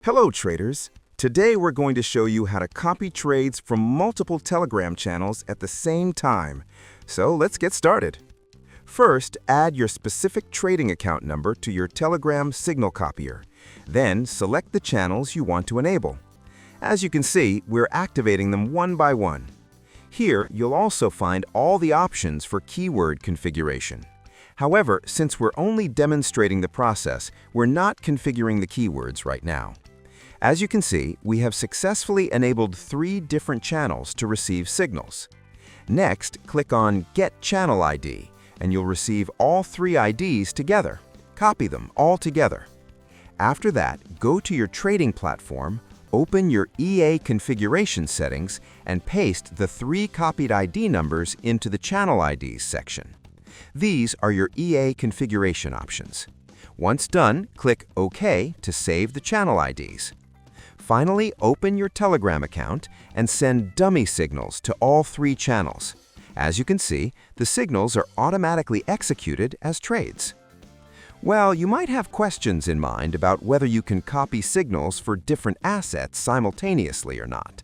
Hello traders! Today we're going to show you how to copy trades from multiple Telegram channels at the same time. So let's get started. First, add your specific trading account number to your Telegram signal copier. Then select the channels you want to enable. As you can see, we're activating them one by one. Here, you'll also find all the options for keyword configuration. However, since we're only demonstrating the process, we're not configuring the keywords right now. As you can see, we have successfully enabled 3 different channels to receive signals. Next, click on Get Channel ID, and you'll receive all 3 IDs together. Copy them all together. After that, go to your trading platform, open your EA configuration settings, and paste the 3 copied ID numbers into the Channel IDs section. These are your EA configuration options. Once done, click OK to save the channel IDs. Finally, open your Telegram account and send dummy signals to all 3 channels. As you can see, the signals are automatically executed as trades. Well, you might have questions in mind about whether you can copy signals for different assets simultaneously or not.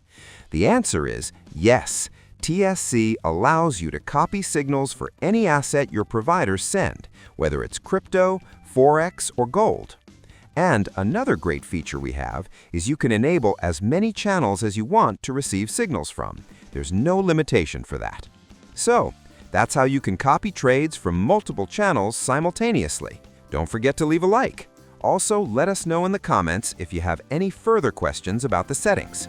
The answer is yes. TSC allows you to copy signals for any asset your providers send, whether it's crypto, forex, or gold. And another great feature we have is you can enable as many channels as you want to receive signals from. There's no limitation for that. So, that's how you can copy trades from multiple channels simultaneously. Don't forget to leave a like. Also, let us know in the comments if you have any further questions about the settings.